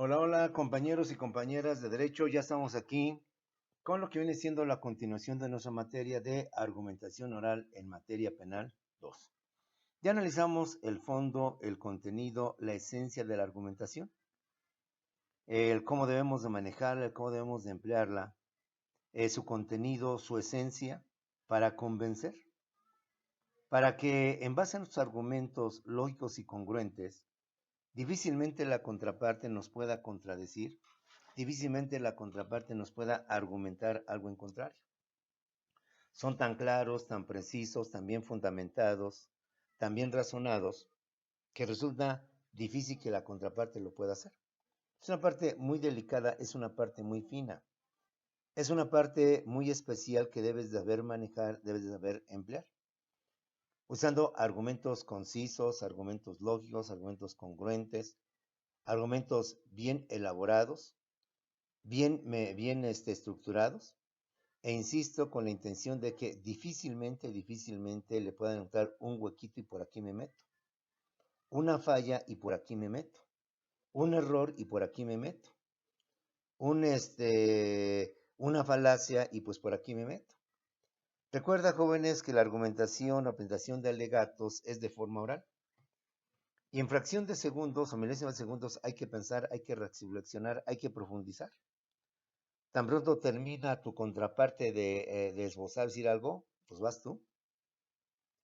Hola, hola, compañeros y compañeras de derecho. Ya estamos aquí con lo que viene siendo la continuación de nuestra materia de argumentación oral en materia penal 2. Ya analizamos el fondo, el contenido, la esencia de la argumentación, el cómo debemos de manejarla, el cómo debemos de emplearla, su contenido, su esencia, para convencer, para que en base a nuestros argumentos lógicos y congruentes, difícilmente la contraparte nos pueda contradecir, difícilmente la contraparte nos pueda argumentar algo en contrario. Son tan claros, tan precisos, tan bien fundamentados, tan bien razonados, que resulta difícil que la contraparte lo pueda hacer. Es una parte muy delicada, es una parte muy fina, es una parte muy especial que debes de saber manejar, debes de saber emplear, usando argumentos concisos, argumentos lógicos, argumentos congruentes, argumentos bien elaborados, bien estructurados, e insisto con la intención de que difícilmente le puedan encontrar un huequito y por aquí me meto, una falla y por aquí me meto, un error y por aquí me meto, una falacia y pues por aquí me meto. Recuerda, jóvenes, que la argumentación o presentación de alegatos es de forma oral. Y en fracción de segundos o milésimas de segundos hay que pensar, hay que reflexionar, hay que profundizar. Tan pronto termina tu contraparte de esbozar, decir algo, pues vas tú.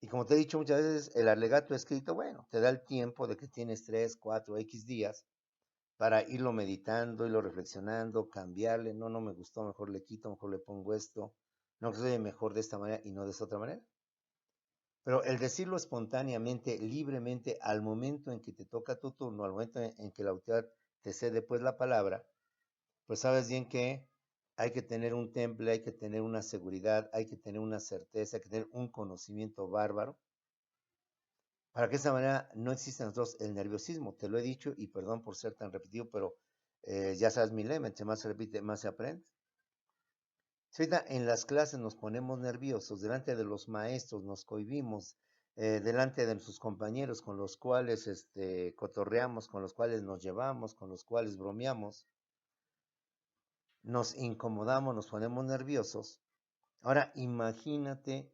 Y como te he dicho muchas veces, el alegato escrito, bueno, te da el tiempo de que tienes 3, 4, X días para irlo meditando, irlo reflexionando, cambiarle, no me gustó, mejor le quito, mejor le pongo esto, no que soy mejor de esta manera y no de esta otra manera. Pero el decirlo espontáneamente, libremente, al momento en que te toca tu turno, al momento en que la autoridad te cede pues la palabra, pues sabes bien que hay que tener un temple, hay que tener una seguridad, hay que tener una certeza, hay que tener un conocimiento bárbaro para que de esa manera no exista en nosotros el nerviosismo. Te lo he dicho y perdón por ser tan repetido, pero ya sabes mi lema, entre más se repite, más se aprende. Si ahorita en las clases nos ponemos nerviosos, delante de los maestros nos cohibimos, delante de nuestros compañeros con los cuales cotorreamos, con los cuales nos llevamos, con los cuales bromeamos, nos incomodamos, nos ponemos nerviosos. Ahora imagínate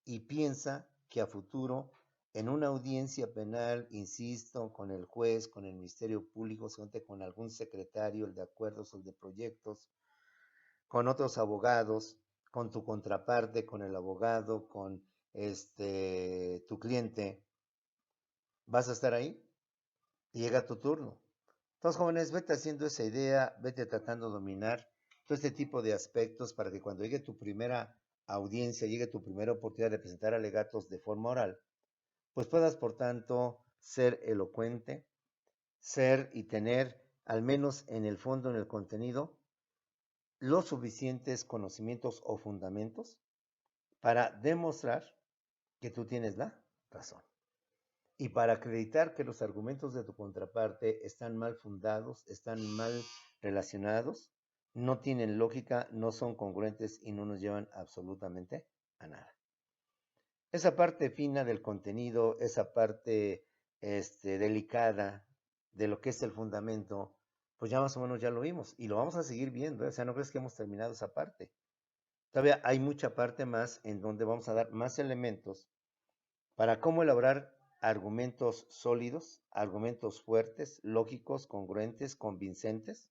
y piensa que a futuro, en una audiencia penal, insisto, con el juez, con el Ministerio Público, con algún secretario, el de acuerdos, el de proyectos, con otros abogados, con tu contraparte, con el abogado, con tu cliente, vas a estar ahí y llega tu turno. Entonces, jóvenes, vete haciendo esa idea, vete tratando de dominar todo este tipo de aspectos para que cuando llegue tu primera audiencia, llegue tu primera oportunidad de presentar alegatos de forma oral, pues puedas, por tanto, ser elocuente, ser y tener, al menos en el fondo, en el contenido, los suficientes conocimientos o fundamentos para demostrar que tú tienes la razón. Y para acreditar que los argumentos de tu contraparte están mal fundados, están mal relacionados, no tienen lógica, no son congruentes y no nos llevan absolutamente a nada. Esa parte fina del contenido, esa parte delicada de lo que es el fundamento, pues ya más o menos ya lo vimos y lo vamos a seguir viendo, ¿eh? O sea, no crees que hemos terminado esa parte. Todavía hay mucha parte más en donde vamos a dar más elementos para cómo elaborar argumentos sólidos, argumentos fuertes, lógicos, congruentes, convincentes,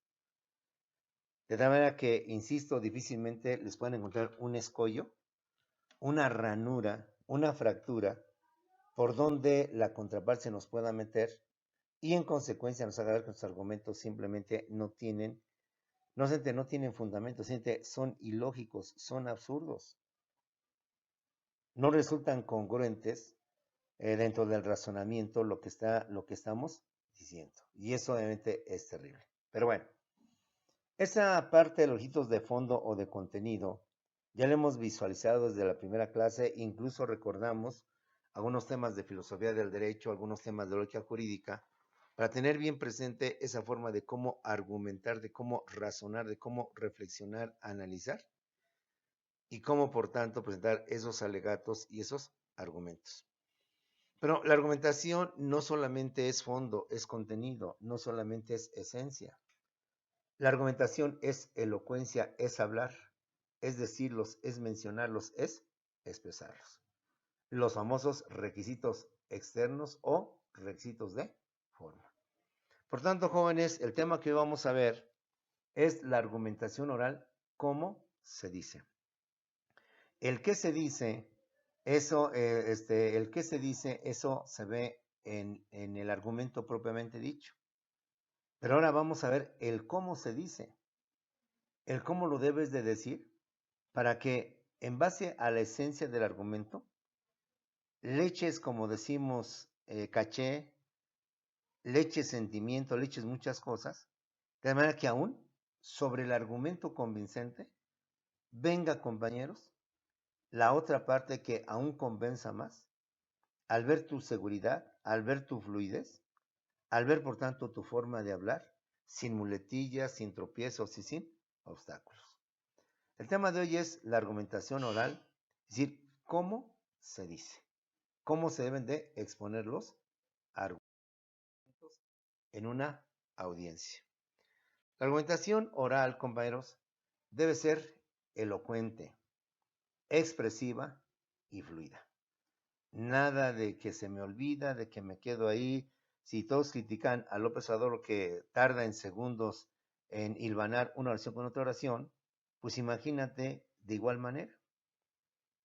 de tal manera que, insisto, difícilmente les pueden encontrar un escollo, una ranura, una fractura, por donde la contraparte se nos pueda meter y en consecuencia nos haga ver que nuestros argumentos simplemente no tienen fundamento, son ilógicos, son absurdos, no resultan congruentes dentro del razonamiento lo que estamos diciendo. Y eso obviamente es terrible. Pero bueno, esa parte de los hitos de fondo o de contenido ya lo hemos visualizado desde la primera clase, incluso recordamos algunos temas de filosofía del derecho, algunos temas de lógica jurídica, para tener bien presente esa forma de cómo argumentar, de cómo razonar, de cómo reflexionar, analizar y cómo, por tanto, presentar esos alegatos y esos argumentos. Pero la argumentación no solamente es fondo, es contenido, no solamente es esencia. La argumentación es elocuencia, es hablar, es decirlos, es mencionarlos, es expresarlos. Los famosos requisitos externos o requisitos de forma. Por tanto, jóvenes, el tema que hoy vamos a ver es la argumentación oral, cómo se dice. El qué se dice, eso se ve en el argumento propiamente dicho. Pero ahora vamos a ver el cómo se dice, el cómo lo debes de decir para que en base a la esencia del argumento, le eches, como decimos, caché, le eches sentimiento, le eches muchas cosas, de manera que aún sobre el argumento convincente, venga, compañeros, la otra parte que aún convenza más, al ver tu seguridad, al ver tu fluidez, al ver, por tanto, tu forma de hablar, sin muletillas, sin tropiezos y sin obstáculos. El tema de hoy es la argumentación oral, es decir, cómo se dice, cómo se deben de exponer los argumentos en una audiencia. La argumentación oral, compañeros, debe ser elocuente, expresiva y fluida. Nada de que se me olvida, de que me quedo ahí. Si todos critican a López Obrador que tarda en segundos en hilvanar una oración con otra oración, pues imagínate de igual manera.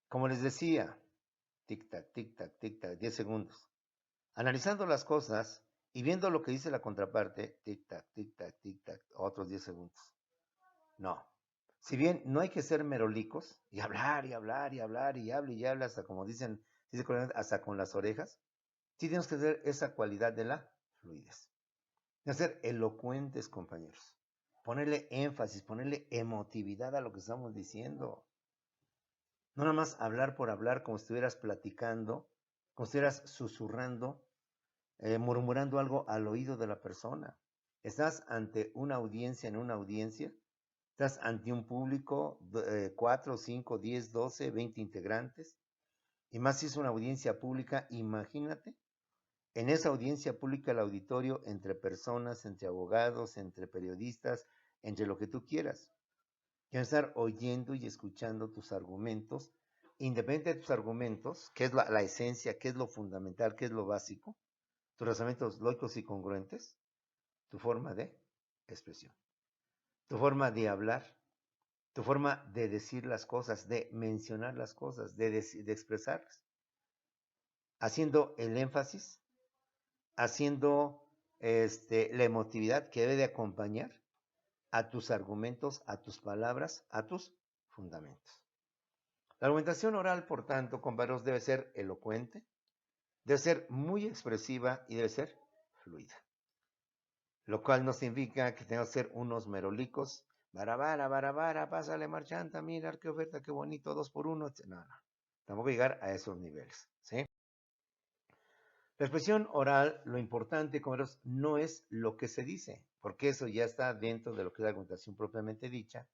Como les decía, tic-tac, 10 segundos. Analizando las cosas y viendo lo que dice la contraparte, tic-tac, otros 10 segundos. No. Si bien no hay que ser merolicos y hablar y hablar y hablar y hablar y hablar hasta como dicen, hasta con las orejas, sí tenemos que tener esa cualidad de la fluidez. De ser elocuentes, compañeros. Ponerle énfasis, ponerle emotividad a lo que estamos diciendo. No nada más hablar por hablar como si estuvieras platicando, como si estuvieras susurrando, murmurando algo al oído de la persona. Estás ante una audiencia, en una audiencia, estás ante un público, 4, 5, 10, 12, 20 integrantes, y más si es una audiencia pública, imagínate, en esa audiencia pública el auditorio entre personas, entre abogados, entre periodistas, entre lo que tú quieras. Quiero estar oyendo y escuchando tus argumentos, independiente de tus argumentos, qué es la esencia, qué es lo fundamental, qué es lo básico, tus razonamientos lógicos y congruentes, tu forma de expresión, tu forma de hablar, tu forma de decir las cosas, de mencionar las cosas, de expresarlas, haciendo el énfasis, haciendo la emotividad que debe de acompañar a tus argumentos, a tus palabras, a tus fundamentos. La argumentación oral, por tanto, compañeros, debe ser elocuente, debe ser muy expresiva y debe ser fluida. Lo cual no significa que tengamos que ser unos merolicos, barabara, pásale marchanta, mira qué oferta, qué bonito, 2 por 1. No. Tampoco llegar a esos niveles, ¿sí? La expresión oral, lo importante, compañeros, no es lo que se dice, porque eso ya está dentro de lo que es la argumentación propiamente dicha,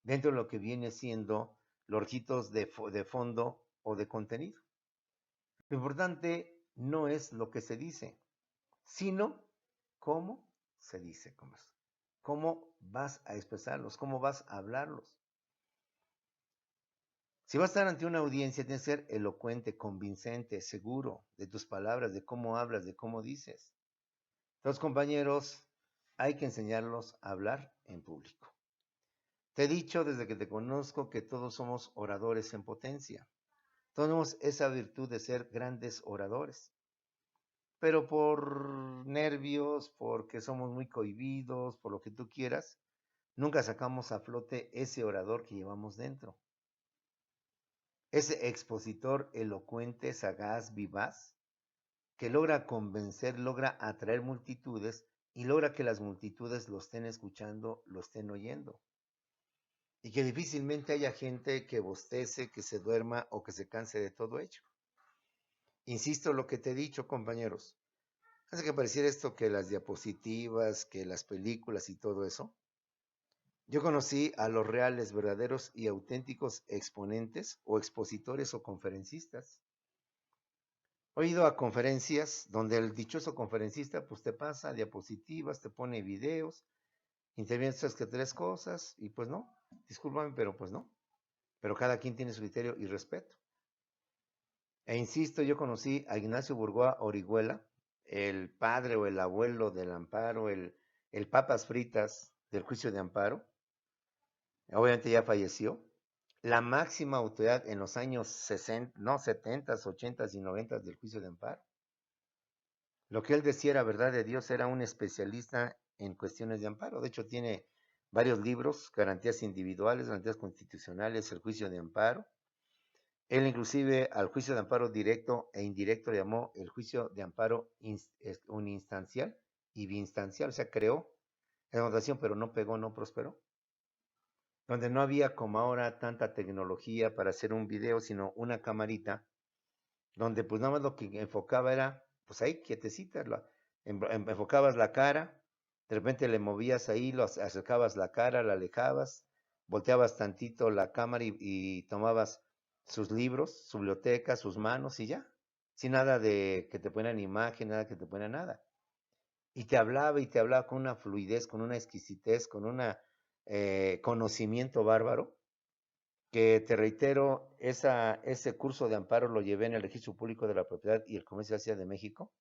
dentro de lo que viene siendo los requisitos de fondo o de contenido. Lo importante no es lo que se dice, sino cómo se dice, cómo vas a expresarlos, cómo vas a hablarlos. Si vas a estar ante una audiencia, tienes que ser elocuente, convincente, seguro de tus palabras, de cómo hablas, de cómo dices. Entonces, compañeros, hay que enseñarlos a hablar en público. Te he dicho desde que te conozco que todos somos oradores en potencia. Tenemos esa virtud de ser grandes oradores. Pero por nervios, porque somos muy cohibidos, por lo que tú quieras, nunca sacamos a flote ese orador que llevamos dentro. Ese expositor elocuente, sagaz, vivaz, que logra convencer, logra atraer multitudes y logra que las multitudes lo estén escuchando, lo estén oyendo. Y que difícilmente haya gente que bostece, que se duerma o que se canse de todo ello. Insisto lo que te he dicho, compañeros. Hace que pareciera esto que las diapositivas, que las películas y todo eso. Yo conocí a los reales, verdaderos y auténticos exponentes o expositores o conferencistas. He ido a conferencias donde el dichoso conferencista pues te pasa diapositivas, te pone videos, interviene que tres cosas y pues no, discúlpame, pero pues no. Pero cada quien tiene su criterio y respeto. E insisto, yo conocí a Ignacio Burgoa Orihuela, el padre o el abuelo del amparo, el papas fritas del juicio de amparo. Obviamente ya falleció. La máxima autoridad en los años 60, no, 70, 80 y 90 del juicio de amparo. Lo que él decía era verdad de Dios, era un especialista en cuestiones de amparo. De hecho, tiene varios libros, garantías individuales, garantías constitucionales, el juicio de amparo. Él inclusive al juicio de amparo directo e indirecto le llamó el juicio de amparo uninstancial y biinstancial, o sea, creó esa notación, pero no pegó, no prosperó. Donde no había como ahora tanta tecnología para hacer un video, sino una camarita, donde pues nada más lo que enfocaba era, pues ahí, quietecita, enfocabas la cara, de repente le movías ahí, lo acercabas la cara, la alejabas, volteabas tantito la cámara y tomabas sus libros, su biblioteca, sus manos y ya, sin nada de que te ponieran imagen, nada que te ponieran nada. Y te hablaba con una fluidez, con una exquisitez, con un conocimiento bárbaro, que te reitero, ese curso de amparo lo llevé en el Registro Público de la Propiedad y el Comercio de la Ciudad de México,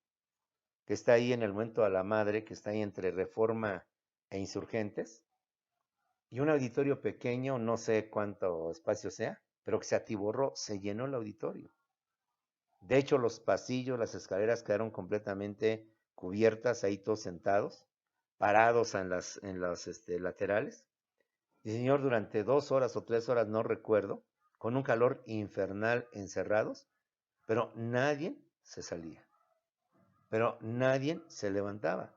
que está ahí en el Monumento a la Madre, que está ahí entre Reforma e Insurgentes, y un auditorio pequeño, no sé cuánto espacio sea, pero que se atiborró, se llenó el auditorio. De hecho, los pasillos, las escaleras quedaron completamente cubiertas, ahí todos sentados, parados en las laterales. Y señor, durante 2 horas o 3 horas, no recuerdo, con un calor infernal encerrados, pero nadie se salía, pero nadie se levantaba.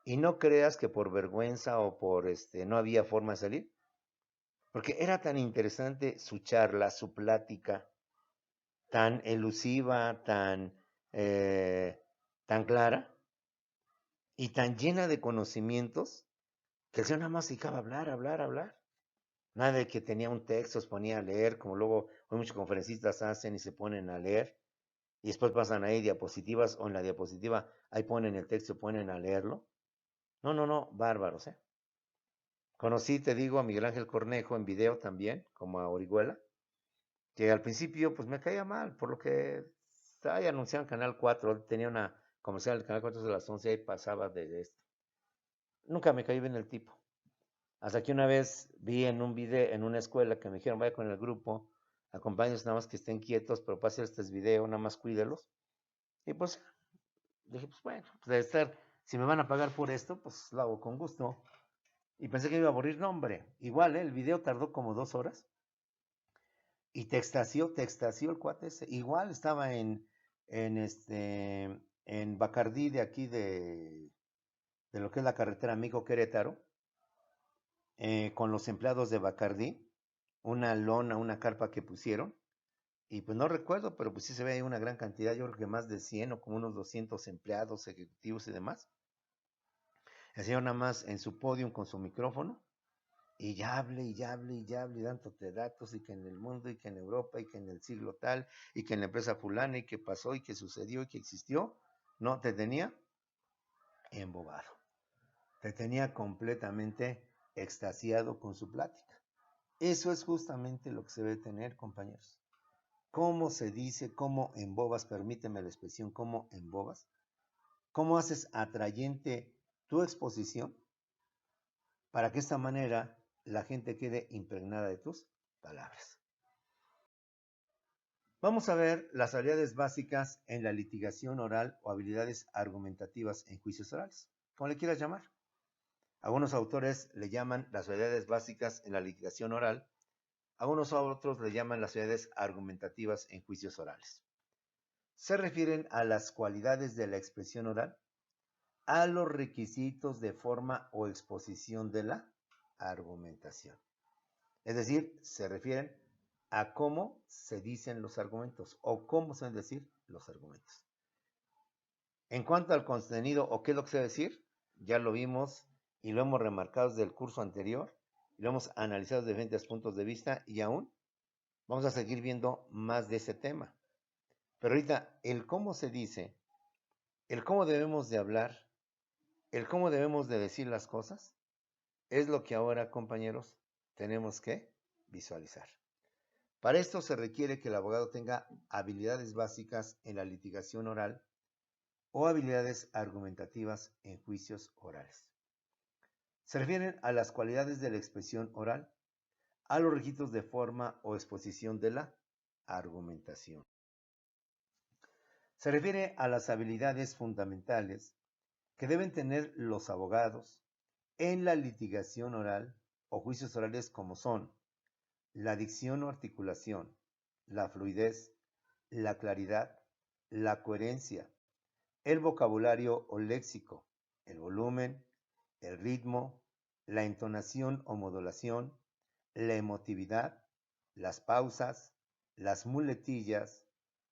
Y no creas que por vergüenza o por no había forma de salir, porque era tan interesante su charla, su plática, tan elusiva, eh, tan clara y tan llena de conocimientos, que el señor nada más se dedicaba a hablar, hablar, hablar. Nada de que tenía un texto, se ponía a leer, como luego hoy muchos conferencistas hacen y se ponen a leer, y después pasan ahí diapositivas, o en la diapositiva ahí ponen el texto y ponen a leerlo. No, no, no, bárbaros, ¿eh? Conocí, te digo, a Miguel Ángel Cornejo en video también, como a Orihuela, que al principio pues me caía mal, por lo que ahí anunciaban Canal 4, tenía una comercial del Canal 4 de las 11 y pasaba de esto. Nunca me caí bien el tipo. Hasta que una vez vi en un video, en una escuela, que me dijeron, vaya con el grupo, acompáñenlos nada más que estén quietos, pero pase este video, nada más cuídelos. Y pues dije, pues bueno, pues debe estar, si me van a pagar por esto, pues lo hago con gusto. Y pensé que me iba a aburrir, no hombre. Igual, el video tardó como 2 horas. Y te extasió el cuate ese. Igual estaba en Bacardí de aquí de lo que es la carretera Amigo Querétaro, con los empleados de Bacardí, una lona, una carpa que pusieron, y pues no recuerdo, pero pues sí se ve ahí una gran cantidad, yo creo que más de 100 o como unos 200 empleados, ejecutivos y demás. El señor nada más en su podium con su micrófono, y ya hable, y ya hable, y ya hable, dándote datos, y que en el mundo, y que en Europa, y que en el siglo tal, y que en la empresa fulana, y que pasó, y que sucedió, y que existió. No, te tenía embobado. Te tenía completamente extasiado con su plática. Eso es justamente lo que se debe tener, compañeros. ¿Cómo se dice, cómo embobas? Permíteme la expresión, ¿cómo embobas? ¿Cómo haces atrayente tu exposición para que de esta manera la gente quede impregnada de tus palabras? Vamos a ver las habilidades básicas en la litigación oral o habilidades argumentativas en juicios orales, como le quieras llamar. Algunos autores le llaman las habilidades básicas en la litigación oral, algunos otros le llaman las habilidades argumentativas en juicios orales. Se refieren a las cualidades de la expresión oral, a los requisitos de forma o exposición de la argumentación. Es decir, se refieren a cómo se dicen los argumentos o cómo se deben decir los argumentos. En cuanto al contenido o qué es lo que se debe decir, ya lo vimos y lo hemos remarcado desde el curso anterior, y lo hemos analizado desde diferentes puntos de vista y aún vamos a seguir viendo más de ese tema. Pero ahorita el cómo se dice, el cómo debemos de hablar, el cómo debemos de decir las cosas, es lo que ahora, compañeros, tenemos que visualizar. Para esto se requiere que el abogado tenga habilidades básicas en la litigación oral o habilidades argumentativas en juicios orales. Se refieren a las cualidades de la expresión oral, a los requisitos de forma o exposición de la argumentación. Se refiere a las habilidades fundamentales que deben tener los abogados en la litigación oral o juicios orales, como son la dicción o articulación, la fluidez, la claridad, la coherencia, el vocabulario o léxico, el volumen, el ritmo, la entonación o modulación, la emotividad, las pausas, las muletillas,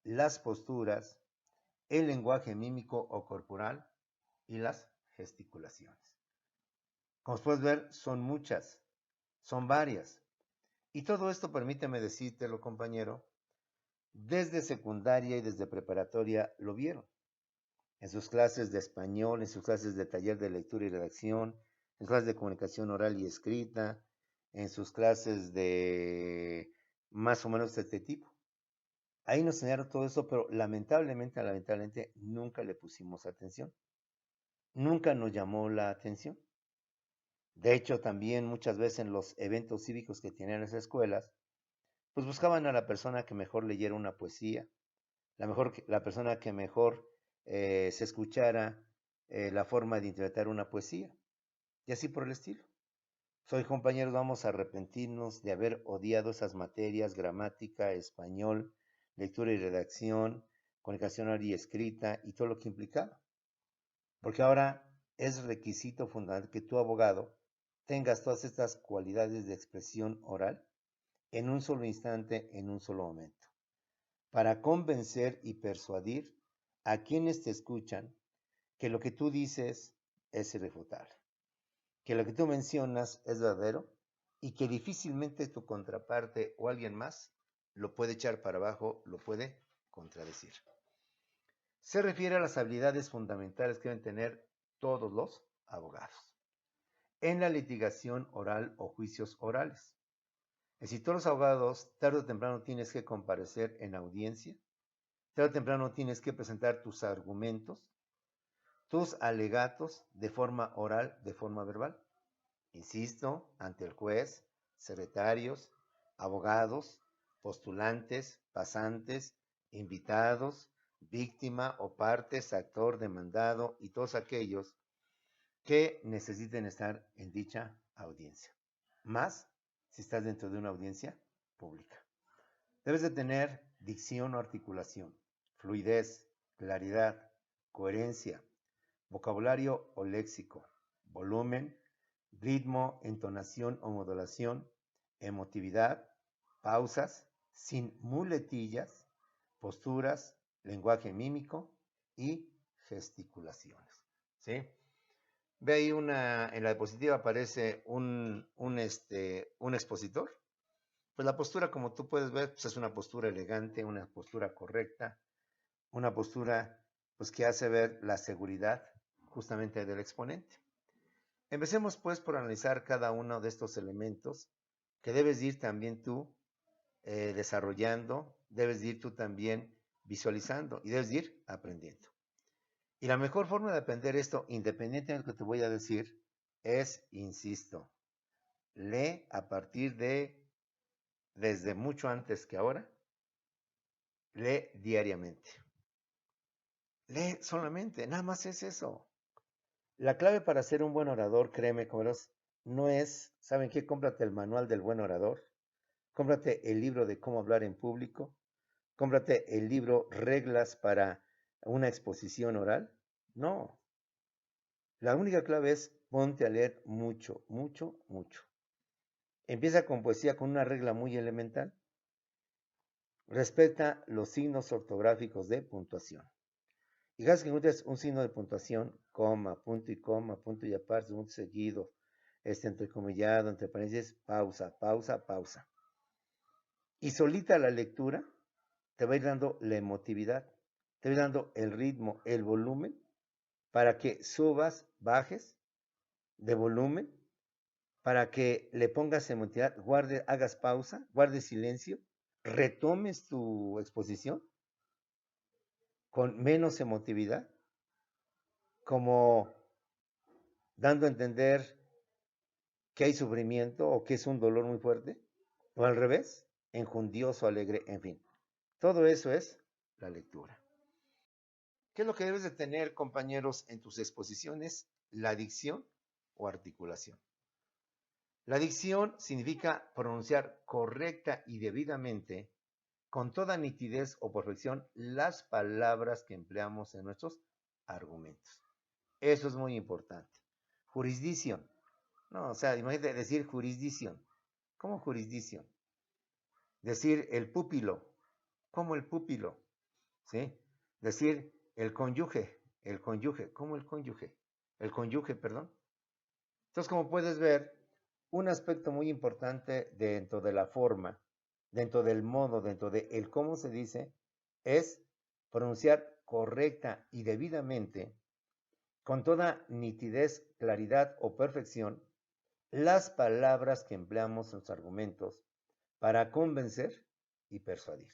las posturas, el lenguaje mímico o corporal y las gesticulaciones. Como puedes ver, son muchas, son varias. Y todo esto, permíteme decírtelo, compañero, desde secundaria y desde preparatoria lo vieron. En sus clases de español, en sus clases de taller de lectura y redacción, en sus clases de comunicación oral y escrita, en sus clases de más o menos de este tipo. Ahí nos enseñaron todo eso, pero lamentablemente, nunca le pusimos atención. Nunca nos llamó la atención. De hecho, también muchas veces en los eventos cívicos que tenían las escuelas, pues buscaban a la persona que mejor leyera una poesía, la persona que mejor se escuchara la forma de interpretar una poesía, y así por el estilo. Soy compañeros, vamos a arrepentirnos de haber odiado esas materias, gramática, español, lectura y redacción, comunicación oral y escrita y todo lo que implicaba. Porque ahora es requisito fundamental que tu abogado tengas todas estas cualidades de expresión oral en un solo instante, en un solo momento, para convencer y persuadir a quienes te escuchan que lo que tú dices es irrefutable, que lo que tú mencionas es verdadero y que difícilmente tu contraparte o alguien más lo puede echar para abajo, lo puede contradecir. Se refiere a las habilidades fundamentales que deben tener todos los abogados en la litigación oral o juicios orales. Es decir, todos los abogados, tarde o temprano tienes que comparecer en audiencia, tarde o temprano tienes que presentar tus argumentos, tus alegatos de forma oral, de forma verbal. Insisto, ante el juez, secretarios, abogados, postulantes, pasantes, invitados, víctima o partes, actor, demandado y todos aquellos que necesiten estar en dicha audiencia. Más si estás dentro de una audiencia pública. Debes de tener dicción o articulación, fluidez, claridad, coherencia, vocabulario o léxico, volumen, ritmo, entonación o modulación, emotividad, pausas, sin muletillas, posturas, lenguaje mímico y gesticulaciones. ¿Sí? Ve ahí en la diapositiva aparece un expositor. Pues la postura, como tú puedes ver, pues es una postura elegante, una postura correcta, una postura pues que hace ver la seguridad justamente del exponente. Empecemos pues por analizar cada uno de estos elementos que debes ir también tú desarrollando, debes ir tú también visualizando y debes ir aprendiendo. Y la mejor forma de aprender esto, independientemente de lo que te voy a decir, es, insisto, lee a partir de, desde mucho antes que ahora, lee diariamente. Lee solamente, nada más es eso. La clave para ser un buen orador, créeme, comeros, no es, ¿saben qué? Cómprate el manual del buen orador, cómprate el libro de cómo hablar en público, cómprate el libro Reglas para una exposición oral. No, la única clave es ponte a leer mucho, mucho, mucho. Empieza con poesía con una regla muy elemental. Respeta los signos ortográficos de puntuación. Y cada vez que encuentres un signo de puntuación, coma, punto y aparte, punto seguido, entrecomillado, entre paréntesis, pausa, pausa, pausa. Y solita la lectura, te va a ir dando la emotividad, te va a ir dando el ritmo, el volumen, para que subas, bajes de volumen, para que le pongas emotividad, guardes, hagas pausa, guardes silencio, retomes tu exposición con menos emotividad, como dando a entender que hay sufrimiento o que es un dolor muy fuerte, o al revés, enjundioso, alegre, en fin. Todo eso es la lectura. ¿Qué es lo que debes de tener, compañeros, en tus exposiciones? La dicción o articulación. La dicción significa pronunciar correcta y debidamente, con toda nitidez o perfección, las palabras que empleamos en nuestros argumentos. Eso es muy importante. Jurisdicción. No, o sea, imagínate decir jurisdicción. ¿Cómo jurisdicción? Decir el púpilo. ¿Cómo el púpilo? ¿Sí? Decir el cónyuge. El cónyuge. ¿Cómo el cónyuge? El cónyuge, perdón. Entonces, como puedes ver, un aspecto muy importante dentro de la forma, dentro del modo, dentro de el cómo se dice, es pronunciar correcta y debidamente, con toda nitidez, claridad o perfección, las palabras que empleamos en los argumentos para convencer y persuadir.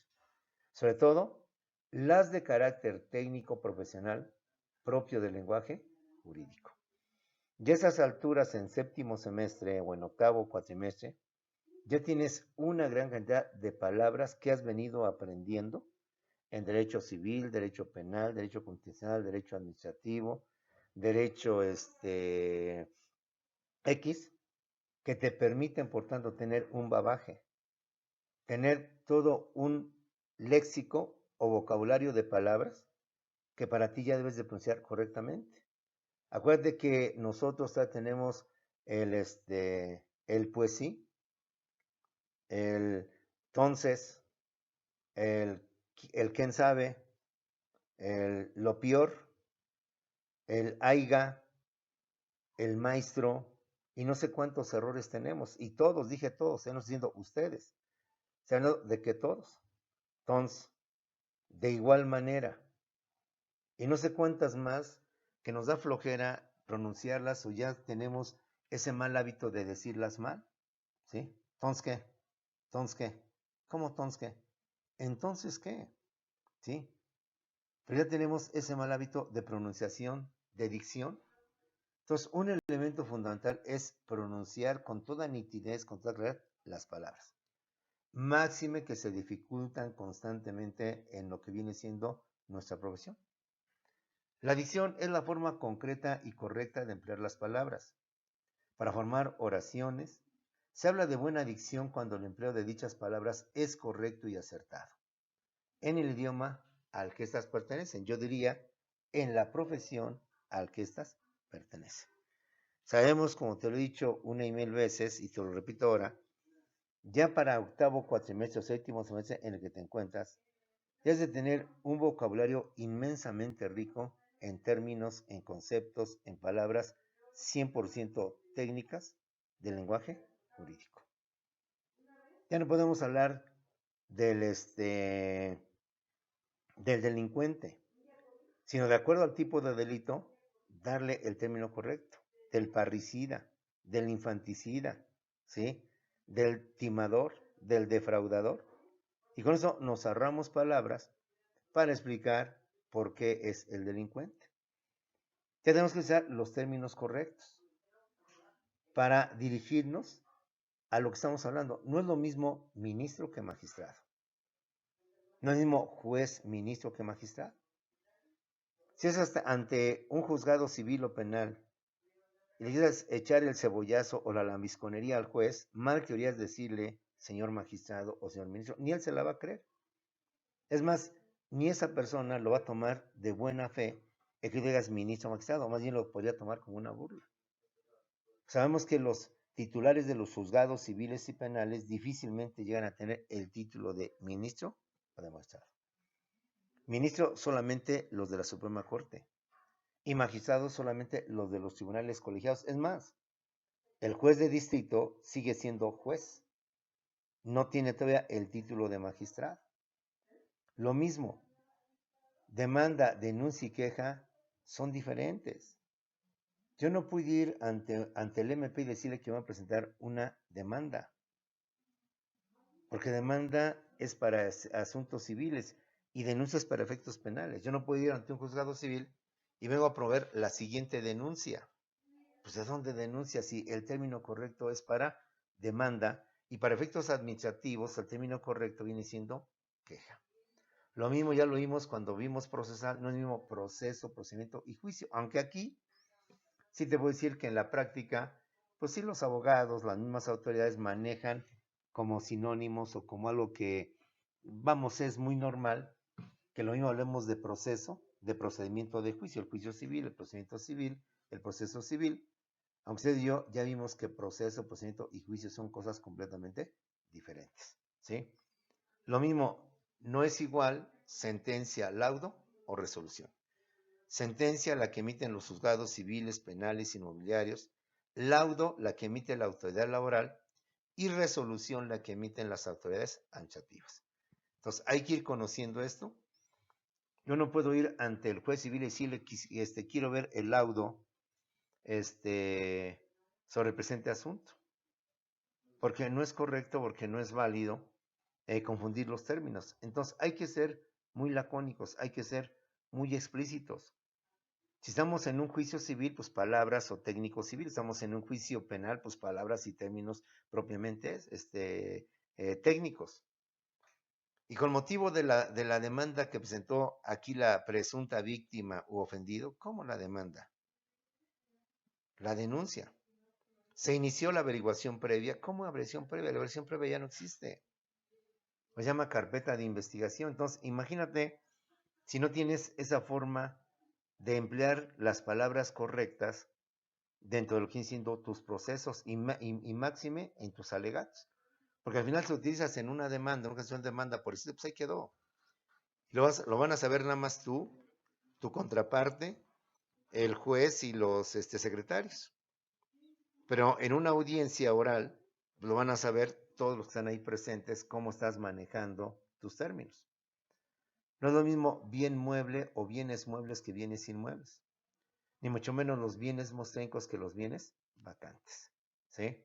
Sobre todo, las de carácter técnico profesional propio del lenguaje jurídico. Y a esas alturas, en séptimo semestre o en octavo cuatrimestre, ya tienes una gran cantidad de palabras que has venido aprendiendo en derecho civil, derecho penal, derecho constitucional, derecho administrativo, derecho X, que te permiten, por tanto, tener un bagaje, tener todo un léxico o vocabulario de palabras que para ti ya debes de pronunciar correctamente. Acuérdate que nosotros ya tenemos el pues sí, el entonces, el quién sabe, el lo peor, el aiga, el maestro, y no sé cuántos errores tenemos. Y todos, dije todos, no diciendo ustedes, se habló de que todos. Entonces, de igual manera, y no sé cuántas más que nos da flojera pronunciarlas o ya tenemos ese mal hábito de decirlas mal, ¿sí? Entonces, ¿qué? Entonces, ¿qué? ¿Cómo entonces qué? Entonces, ¿qué? ¿Sí? Pero ya tenemos ese mal hábito de pronunciación, de dicción. Entonces, un elemento fundamental es pronunciar con toda nitidez, con toda claridad, las palabras. Máxime que se dificultan constantemente en lo que viene siendo nuestra profesión. La dicción es la forma concreta y correcta de emplear las palabras. Para formar oraciones, se habla de buena dicción cuando el empleo de dichas palabras es correcto y acertado en el idioma al que éstas pertenecen. Yo diría, en la profesión al que éstas pertenecen. Sabemos, como te lo he dicho una y mil veces, y te lo repito ahora, ya para octavo cuatrimestre o séptimo semestre en el que te encuentras, ya has de tener un vocabulario inmensamente rico en términos, en conceptos, en palabras 100% técnicas del lenguaje jurídico. Ya no podemos hablar del, del delincuente, sino de acuerdo al tipo de delito, darle el término correcto, del parricida, del infanticida, ¿sí? Del timador, del defraudador. Y con eso nos ahorramos palabras para explicar por qué es el delincuente. Tenemos que usar los términos correctos para dirigirnos a lo que estamos hablando. No es lo mismo ministro que magistrado. No es lo mismo juez, ministro que magistrado. Si es hasta ante un juzgado civil o penal y le quieres echar el cebollazo o la lambisconería al juez, mal que deberías decirle señor magistrado o señor ministro, ni él se la va a creer. Es más, ni esa persona lo va a tomar de buena fe el que digas ministro o magistrado, más bien lo podría tomar como una burla. Sabemos que los titulares de los juzgados civiles y penales difícilmente llegan a tener el título de ministro o de magistrado. Ministro solamente los de la Suprema Corte y magistrados solamente los de los tribunales colegiados. Es más, el juez de distrito sigue siendo juez, no tiene todavía el título de magistrado. Lo mismo, demanda, denuncia y queja son diferentes. Yo no puedo ir ante el MP y decirle que voy a presentar una demanda, porque demanda es para asuntos civiles y denuncias para efectos penales. Yo no puedo ir ante un juzgado civil y vengo a promover la siguiente denuncia. Pues ¿de dónde denuncia si el término correcto es para demanda y para efectos administrativos el término correcto viene siendo queja? Lo mismo ya lo vimos cuando vimos procesar, no es el mismo proceso, procedimiento y juicio, aunque aquí sí te voy a decir que en la práctica, pues sí los abogados, las mismas autoridades manejan como sinónimos o como algo que, vamos, es muy normal, que lo mismo hablemos de proceso, de procedimiento de juicio, el juicio civil, el procedimiento civil, el proceso civil, aunque usted y yo ya vimos que proceso, procedimiento y juicio son cosas completamente diferentes, ¿sí? Lo mismo, no es igual sentencia, laudo o resolución. Sentencia la que emiten los juzgados civiles, penales, inmobiliarios, laudo la que emite la autoridad laboral y resolución la que emiten las autoridades administrativas. Entonces hay que ir conociendo esto. Yo no puedo ir ante el juez civil y decirle quiero ver el laudo sobre el presente asunto, porque no es correcto, porque no es válido confundir los términos. Entonces hay que ser muy lacónicos, hay que ser muy explícitos. Si estamos en un juicio civil, pues palabras o técnico civil. Estamos en un juicio penal, pues palabras y términos propiamente técnicos. Y con motivo de la demanda que presentó aquí la presunta víctima u ofendido, ¿cómo la demanda? La denuncia. Se inició la averiguación previa. ¿Cómo averiguación previa? La averiguación previa ya no existe. Se llama carpeta de investigación. Entonces, imagínate si no tienes esa forma de emplear las palabras correctas dentro de lo que vienen siendo tus procesos y máxime en tus alegatos. Porque al final si lo utilizas en una demanda, una canción de demanda, por eso pues ahí quedó. Lo van a saber nada más tú, tu contraparte, el juez y los secretarios. Pero en una audiencia oral lo van a saber todos los que están ahí presentes cómo estás manejando tus términos. No es lo mismo bien mueble o bienes muebles que bienes inmuebles, ni mucho menos los bienes mostrencos que los bienes vacantes, ¿sí?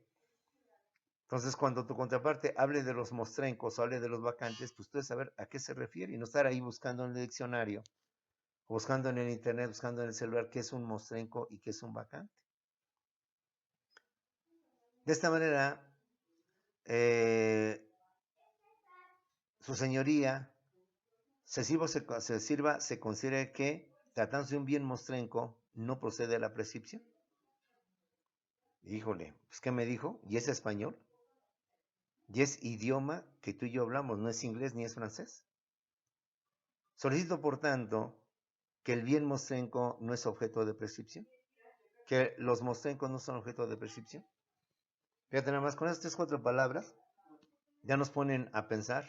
Entonces, cuando tu contraparte hable de los mostrencos o hable de los vacantes, pues tú debes saber a qué se refiere y no estar ahí buscando en el diccionario, buscando en el internet, buscando en el celular qué es un mostrenco y qué es un vacante. De esta manera, su señoría se considere que, tratándose de un bien mostrenco, no procede a la prescripción. Híjole, pues ¿qué me dijo? ¿Y es español? ¿Y es idioma que tú y yo hablamos? ¿No es inglés ni es francés? Solicito, por tanto, que el bien mostrenco no es objeto de prescripción, que los mostrencos no son objeto de prescripción. Fíjate nada más, con estas 4 palabras ya nos ponen a pensar.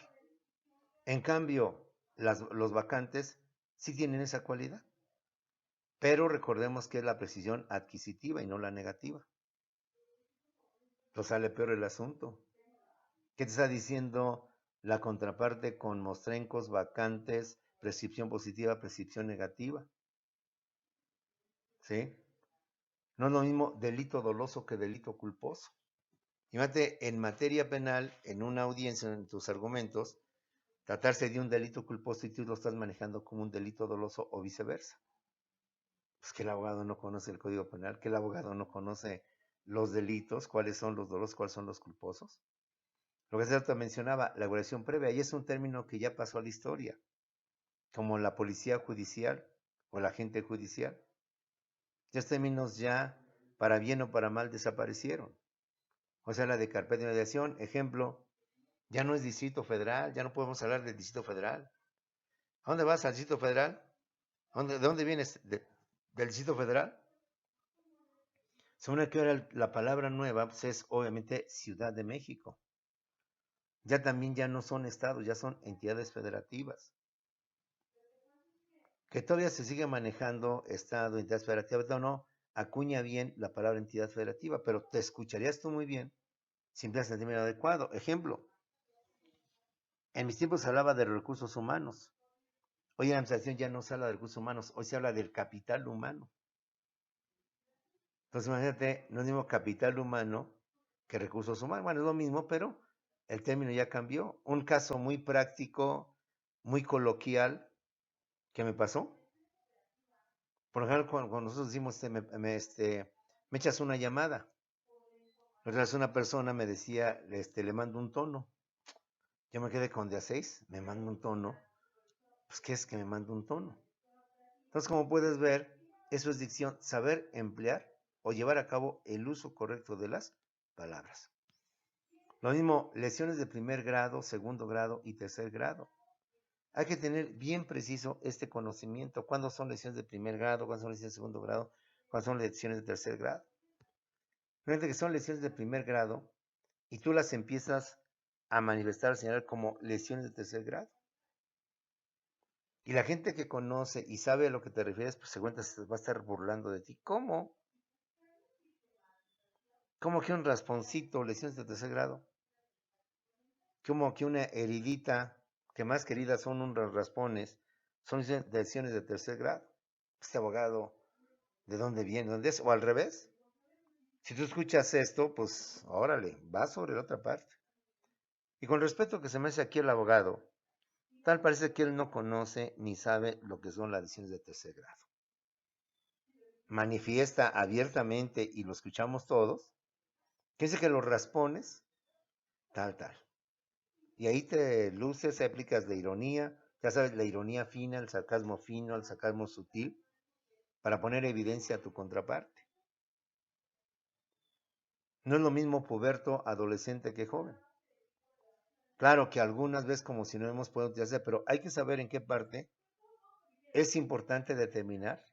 En cambio, los vacantes sí tienen esa cualidad, pero recordemos que es la precisión adquisitiva y no la negativa. Entonces sale peor el asunto. ¿Qué te está diciendo la contraparte con mostrencos, vacantes, prescripción positiva, prescripción negativa? ¿Sí? No es lo mismo delito doloso que delito culposo. Imagínate, en materia penal, en una audiencia, en tus argumentos, tratarse de un delito culposo y tú lo estás manejando como un delito doloso o viceversa. Pues que el abogado no conoce el Código Penal, que el abogado no conoce los delitos, cuáles son los dolosos, cuáles son los culposos. Lo que se mencionaba, la evaluación previa, y es un término que ya pasó a la historia, como la policía judicial o la agente judicial. Estos términos ya, para bien o para mal, desaparecieron. O sea, la de carpeta de mediación, ejemplo, ya no es Distrito Federal, ya no podemos hablar del Distrito Federal. ¿A dónde vas? ¿Al Distrito Federal? ¿De dónde vienes? ¿Del Distrito Federal? Según que ahora la palabra nueva pues es obviamente Ciudad de México. Ya también ya no son estados, ya son entidades federativas. Que todavía se sigue manejando estado, entidad federativa, o no, acuña bien la palabra entidad federativa, pero te escucharías tú muy bien si empleas el término adecuado. Ejemplo, En mis tiempos se hablaba de recursos humanos. Hoy en la administración ya no se habla de recursos humanos, hoy se habla del capital humano. Entonces, imagínate, no es mismo capital humano que recursos humanos. Bueno, es lo mismo, pero el término ya cambió. Un caso muy práctico, muy coloquial, que me pasó. Por ejemplo, cuando nosotros decimos, me echas una llamada. Entonces, una persona me decía, le mando un tono. Yo me quedé con de a 6, me mando un tono. Pues, ¿qué es que me mando un tono? Entonces, como puedes ver, eso es dicción, saber emplear o llevar a cabo el uso correcto de las palabras. Lo mismo, lesiones de primer grado, segundo grado y tercer grado. Hay que tener bien preciso este conocimiento. ¿Cuándo son lesiones de primer grado? ¿Cuándo son lesiones de segundo grado? ¿Cuándo son lesiones de tercer grado? Fíjate que son lesiones de primer grado y tú las empiezas a manifestar, a señalar como lesiones de tercer grado. Y la gente que conoce y sabe a lo que te refieres, pues seguramente se va a estar burlando de ti. ¿Cómo? ¿Cómo que un rasponcito, lesiones de tercer grado? ¿Cómo que una heridita, que más que heridas son unos raspones, son lesiones de tercer grado? Este abogado, ¿de dónde viene? ¿Dónde es? O al revés. Si tú escuchas esto, pues órale, va sobre la otra parte. Y con respeto que se me hace aquí el abogado, tal parece que él no conoce ni sabe lo que son las lesiones de tercer grado. Manifiesta abiertamente, y lo escuchamos todos, que dice que los raspones, tal. Y ahí te luces, aplicas la ironía, ya sabes, la ironía fina, fino, el sarcasmo sutil, para poner evidencia a tu contraparte. No es lo mismo puberto, adolescente que joven. Claro que algunas veces como si no hemos podido utilizar, pero hay que saber en qué parte es importante determinar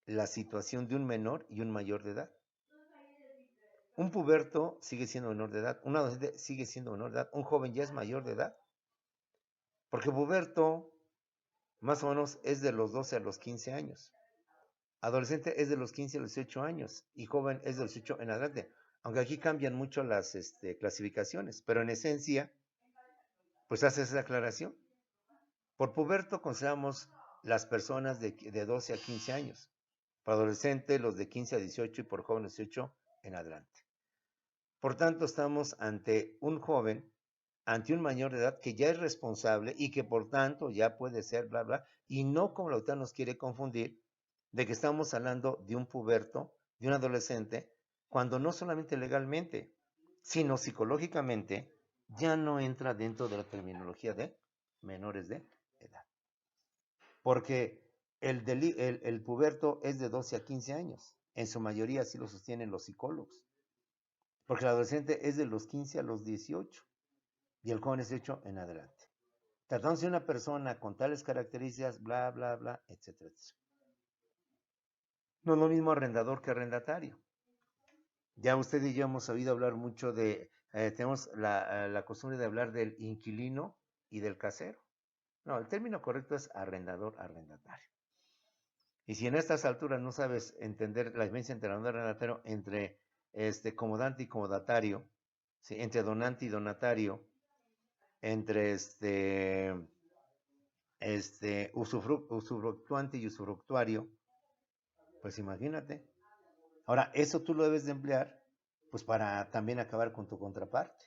la situación de un menor y un mayor de edad. Un puberto sigue siendo menor de edad, un adolescente sigue siendo menor de edad, un joven ya es mayor de edad. Porque puberto más o menos es de los 12 a los 15 años. Adolescente es de los 15 a los 18 años y joven es de los 18 en adelante. Aunque aquí cambian mucho las clasificaciones, pero en esencia, pues hace esa aclaración. Por puberto consideramos las personas de 12 a 15 años. Por adolescente, los de 15 a 18 y por jóvenes 18 en adelante. Por tanto, estamos ante un joven, ante un mayor de edad que ya es responsable y que por tanto ya puede ser bla, bla, y no como la autor nos quiere confundir, de que estamos hablando de un puberto, de un adolescente, cuando no solamente legalmente, sino psicológicamente, ya no entra dentro de la terminología de menores de edad. Porque el puberto es de 12 a 15 años. En su mayoría así lo sostienen los psicólogos. Porque el adolescente es de los 15 a los 18 y el joven es 18 en adelante. Tratándose de una persona con tales características, bla, bla, bla, etcétera, etcétera. No es lo mismo arrendador que arrendatario. Ya usted y yo hemos oído hablar mucho tenemos la costumbre de hablar del inquilino y del casero. No, el término correcto es arrendador, arrendatario. Y si en estas alturas no sabes entender la diferencia entre arrendador y arrendatario, entre comodante y comodatario, ¿sí? Entre donante y donatario, entre usufructuante y usufructuario, pues imagínate. Ahora, eso tú lo debes de emplear, pues para también acabar con tu contraparte.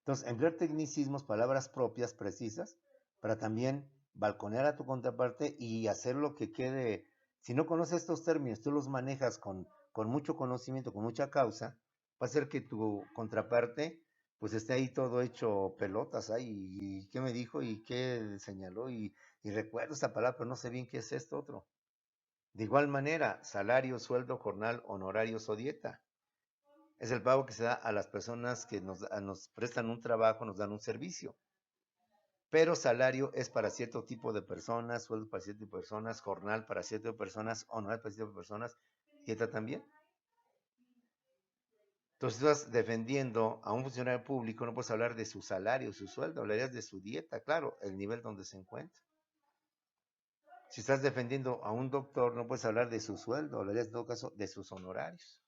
Entonces, emplear tecnicismos, palabras propias, precisas, para también balconear a tu contraparte y hacer lo que quede. Si no conoces estos términos, tú los manejas con mucho conocimiento, con mucha causa, va a ser que tu contraparte pues esté ahí todo hecho pelotas, y qué me dijo y qué señaló y recuerdo esta palabra, pero no sé bien qué es esto otro. De igual manera, salario, sueldo, jornal, honorarios o dieta. Es el pago que se da a las personas que nos prestan un trabajo, nos dan un servicio. Pero salario es para cierto tipo de personas, sueldo para cierto tipo de personas, jornal para cierto tipo de personas, honorario para cierto tipo de personas, dieta también. Entonces, si estás defendiendo a un funcionario público, no puedes hablar de su salario, su sueldo, hablarías de su dieta, claro, el nivel donde se encuentra. Si estás defendiendo a un doctor, no puedes hablar de su sueldo, hablarías en todo caso de sus honorarios.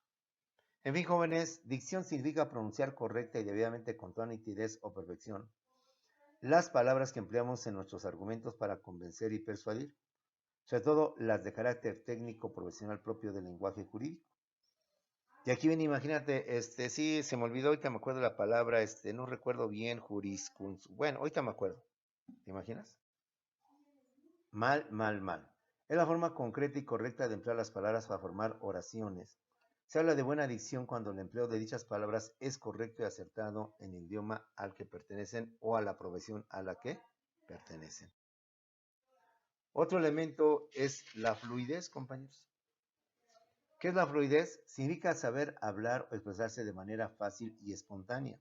En fin, jóvenes, dicción significa pronunciar correcta y debidamente con toda nitidez o perfección. las palabras que empleamos en nuestros argumentos para convencer y persuadir, sobre todo las de carácter técnico profesional propio del lenguaje jurídico. Y aquí ven, imagínate, sí, se me olvidó, ahorita me acuerdo la palabra, no recuerdo bien, bueno, ahorita me acuerdo, ¿te imaginas? Mal. Es la forma concreta y correcta de emplear las palabras para formar oraciones. Se habla de buena dicción cuando el empleo de dichas palabras es correcto y acertado en el idioma al que pertenecen o a la profesión a la que pertenecen. Otro elemento es la fluidez, compañeros. ¿Qué es la fluidez? Significa saber hablar o expresarse de manera fácil y espontánea.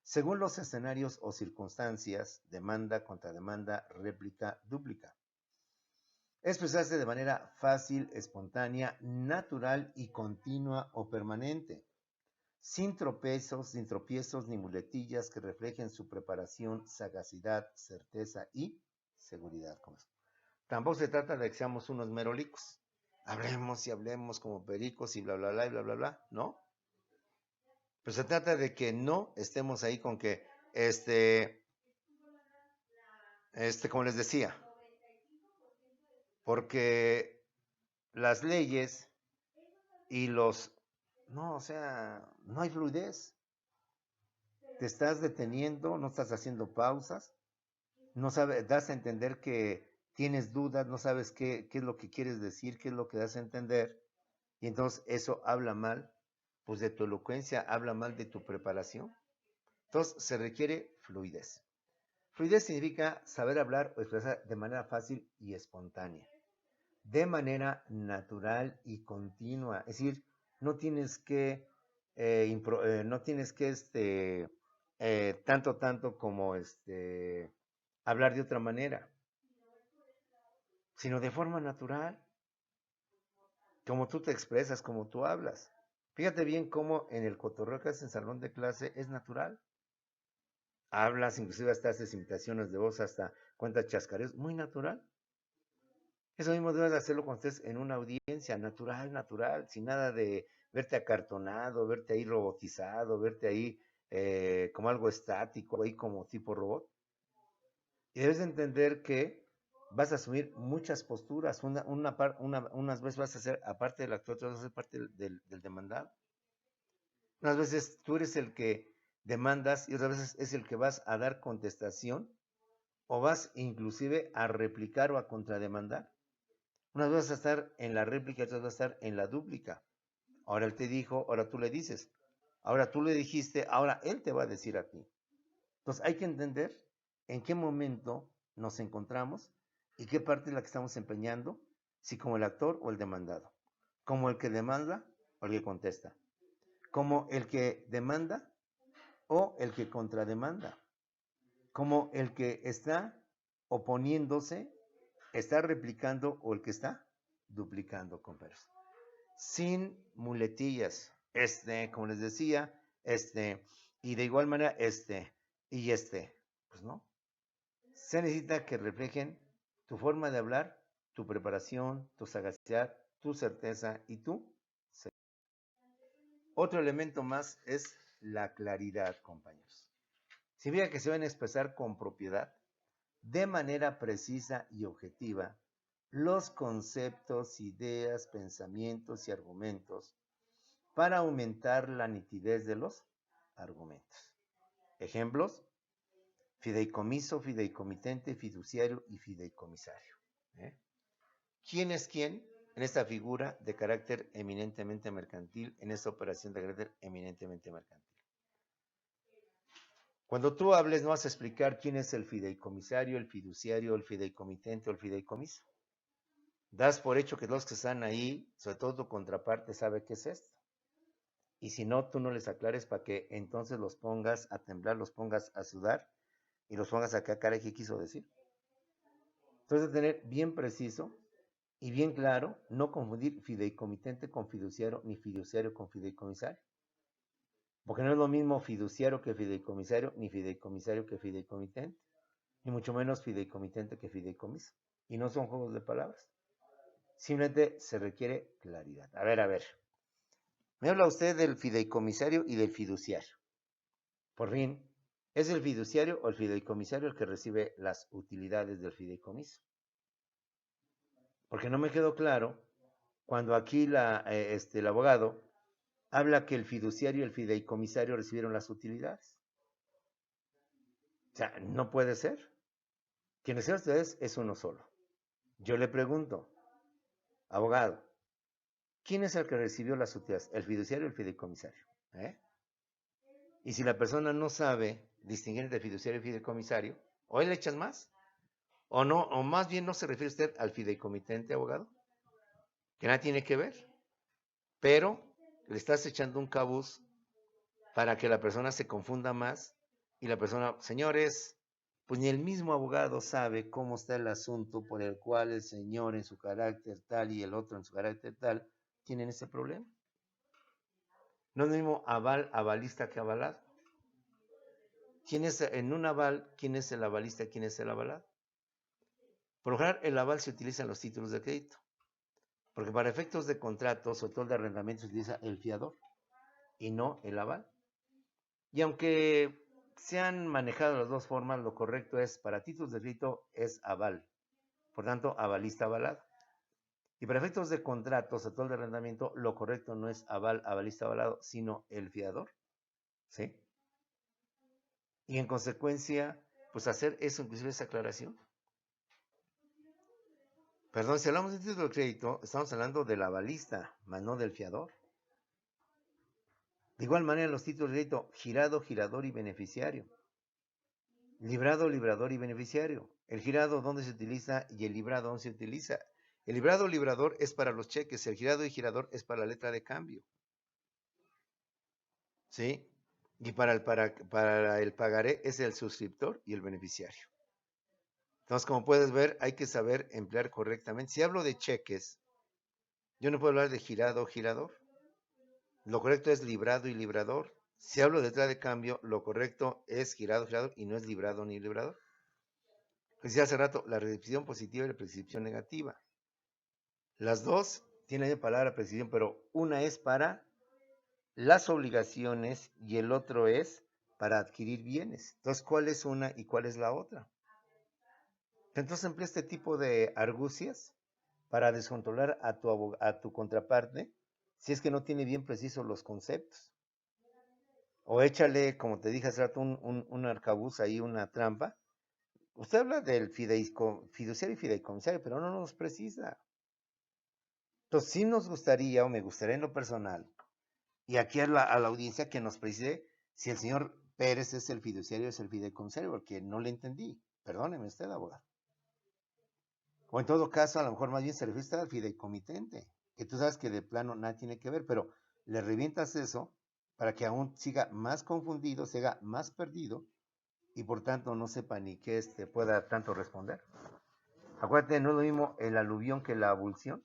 Según los escenarios o circunstancias, demanda, contrademanda, réplica, dúplica. Expresarse de manera fácil, espontánea, natural y continua o permanente, sin tropiezos ni muletillas que reflejen su preparación, sagacidad, certeza y seguridad. Tampoco se trata de que seamos unos merolicos. Hablemos y hablemos como pericos y bla, bla, bla, y bla, bla, bla, ¿no? Pero se trata de que no estemos ahí con que, como les decía, porque las leyes y no, o sea, no hay fluidez. Te estás deteniendo, no estás haciendo pausas, no sabes, das a entender que tienes dudas, no sabes qué es lo que quieres decir, qué es lo que das a entender, y entonces eso habla mal, pues de tu elocuencia, habla mal de tu preparación. Entonces se requiere fluidez. Fluidez significa saber hablar o expresar de manera fácil y espontánea, de manera natural y continua. Es decir, no tienes que, no tienes que tanto como hablar de otra manera, sino de forma natural, como tú te expresas, como tú hablas. Fíjate bien cómo en el cotorreo que haces en salón de clase es natural. Hablas, inclusive hasta haces imitaciones de voz, hasta cuentas chascareos, muy natural. Eso mismo debes hacerlo cuando estés en una audiencia, natural, sin nada de verte acartonado, verte ahí robotizado, verte ahí como algo estático, ahí como tipo robot. Y debes de entender que vas a asumir muchas posturas. Unas veces vas a ser aparte del actor, otras vas a ser parte del demandado. Unas veces tú eres el que demandas y otras veces es el que vas a dar contestación o vas inclusive a replicar o a contrademandar. Unas veces vas a estar en la réplica y otras vas a estar en la dúplica. Ahora él te dijo, ahora tú le dices. Ahora tú le dijiste, ahora él te va a decir a ti. Entonces hay que entender en qué momento nos encontramos y qué parte es la que estamos empeñando, si como el actor o el demandado, como el que demanda o el que contesta, como el que demanda o el que contrademanda, como el que está oponiéndose, está replicando o el que está duplicando, compañeros. Sin muletillas, como les decía, y de igual manera, y pues no. Se necesita que reflejen tu forma de hablar, tu preparación, tu sagacidad, tu certeza y tu seguridad. Otro elemento más es la claridad, compañeros. Significa que se van a expresar con propiedad, de manera precisa y objetiva, los conceptos, ideas, pensamientos y argumentos para aumentar la nitidez de los argumentos. Ejemplos: fideicomiso, fideicomitente, fiduciario y fideicomisario. ¿Quién es quién en esta figura de carácter eminentemente mercantil, en esta operación de carácter eminentemente mercantil? Cuando tú hables, no vas a explicar quién es el fideicomisario, el fiduciario, el fideicomitente o el fideicomiso. Das por hecho que los que están ahí, sobre todo tu contraparte, sabe qué es esto. Y si no, tú no les aclares para que entonces los pongas a temblar, los pongas a sudar y los pongas a qué cara que quiso decir. Entonces, tener bien preciso y bien claro, no confundir fideicomitente con fiduciario, ni fiduciario con fideicomisario. Porque no es lo mismo fiduciario que fideicomisario, ni fideicomisario que fideicomitente, ni mucho menos fideicomitente que fideicomiso. Y no son juegos de palabras. Simplemente se requiere claridad. A ver. Me habla usted del fideicomisario y del fiduciario. Por fin, ¿Es el fiduciario o el fideicomisario el que recibe las utilidades del fideicomiso? Porque no me quedó claro cuando aquí el abogado habla que el fiduciario y el fideicomisario recibieron las utilidades. O sea, no puede ser. Quien recibe las utilidades es uno solo. Yo le pregunto, abogado, ¿quién es el que recibió las utilidades? ¿El fiduciario o el fideicomisario? ¿Eh? Y si la persona no sabe distinguir entre fiduciario y fideicomisario, o le echas más, o no, o más bien no se refiere usted al fideicomitente, abogado, que nada tiene que ver, pero le estás echando un cabuz para que la persona se confunda más y la persona, señores, pues ni el mismo abogado sabe cómo está el asunto por el cual el señor en su carácter tal y el otro en su carácter tal tienen ese problema. No es lo mismo avalista que avalado. ¿Quién es en un aval? ¿Quién es el avalista? ¿Quién es el avalado? Por lo general, el aval se utiliza en los títulos de crédito, porque para efectos de contratos o todo de arrendamiento se utiliza el fiador y no el aval. Y aunque se han manejado las dos formas, lo correcto es, para títulos de crédito, es aval. Por tanto, avalista avalado. Y para efectos de contratos o todo de arrendamiento, lo correcto no es aval, avalista avalado, sino el fiador. ¿Sí? Y en consecuencia, pues hacer eso, inclusive esa aclaración. Perdón, si hablamos de título de crédito, estamos hablando del avalista, más no del fiador. De igual manera, los títulos de crédito, girado, girador y beneficiario. Librado, librador y beneficiario. El girado, ¿dónde se utiliza? Y el librado, ¿dónde se utiliza? El librado, librador es para los cheques. El girado y girador es para la letra de cambio. ¿Sí? Y para el pagaré es el suscriptor y el beneficiario. Entonces, como puedes ver, hay que saber emplear correctamente. Si hablo de cheques, yo no puedo hablar de girado o girador. Lo correcto es librado y librador. Si hablo de letra de cambio, lo correcto es girado, girador y no es librado ni librador. Decía hace rato, la prescripción positiva y la prescripción negativa. Las dos tienen la palabra prescripción, pero una es para las obligaciones y el otro es para adquirir bienes. Entonces, ¿cuál es una y cuál es la otra? Entonces emplea este tipo de argucias para descontrolar a tu contraparte si es que no tiene bien precisos los conceptos. O échale, como te dije hace rato, un arcabuz ahí, una trampa. Usted habla del fiduciario y fideicomisario, pero no nos precisa. Entonces, sí nos gustaría, o me gustaría en lo personal, y aquí a la audiencia que nos precise si el señor Pérez es el fiduciario o es el fideicomisario, porque no le entendí. Perdóneme usted, abogado. O en todo caso, a lo mejor más bien se refiere al fideicomitente, que tú sabes que de plano nada tiene que ver, pero le revientas eso para que aún siga más confundido, siga más perdido, y por tanto no sepa ni qué pueda tanto responder. Acuérdate, no es lo mismo el aluvión que la abulsión,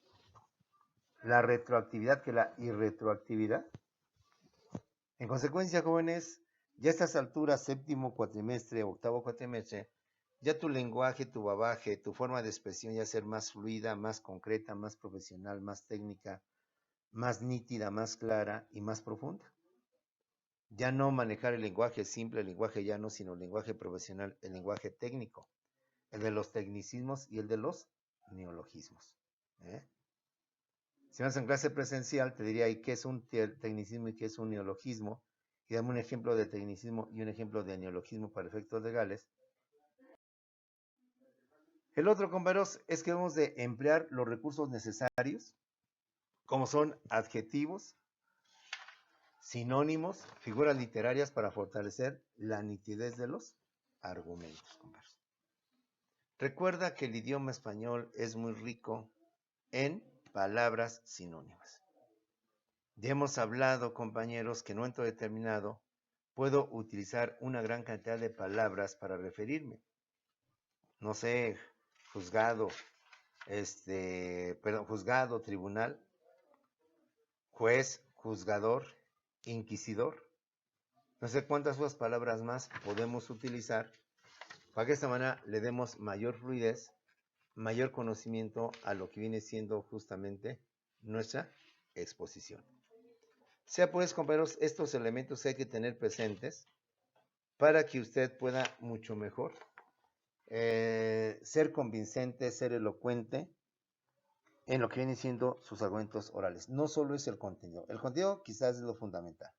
la retroactividad que la irretroactividad. En consecuencia, jóvenes, ya a estas alturas, séptimo cuatrimestre, octavo cuatrimestre, ya tu lenguaje, tu babaje, tu forma de expresión ya ser más fluida, más concreta, más profesional, más técnica, más nítida, más clara y más profunda. Ya no manejar el lenguaje simple, el lenguaje llano, sino el lenguaje profesional, el lenguaje técnico, el de los tecnicismos y el de los neologismos. ¿Eh? Si vas en clase presencial, te diría, ¿y qué es un tecnicismo y qué es un neologismo? Y dame un ejemplo de tecnicismo y un ejemplo de neologismo para efectos legales. El otro, compañeros, es que debemos de emplear los recursos necesarios, como son adjetivos, sinónimos, figuras literarias para fortalecer la nitidez de los argumentos, compañeros. Recuerda que el idioma español es muy rico en palabras sinónimas. Ya hemos hablado, compañeros, que en un momento determinado puedo utilizar una gran cantidad de palabras para referirme. No sé, juzgado, juzgado, tribunal, juez, juzgador, inquisidor. No sé cuántas otras palabras más podemos utilizar para que de esta manera le demos mayor fluidez, mayor conocimiento a lo que viene siendo justamente nuestra exposición. Sea pues, compañeros, estos elementos que hay que tener presentes para que usted pueda mucho mejor ser convincente, ser elocuente en lo que vienen siendo sus argumentos orales. No solo es el contenido quizás es lo fundamental.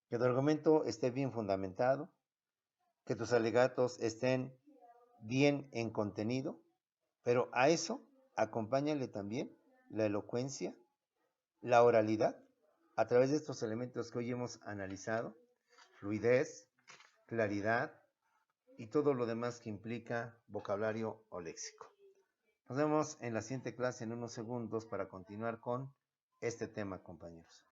Que tu argumento esté bien fundamentado, que tus alegatos estén bien en contenido, pero a eso acompáñale también la elocuencia, la oralidad, a través de estos elementos que hoy hemos analizado, fluidez, claridad y todo lo demás que implica vocabulario o léxico. Nos vemos en la siguiente clase en unos segundos para continuar con este tema, compañeros.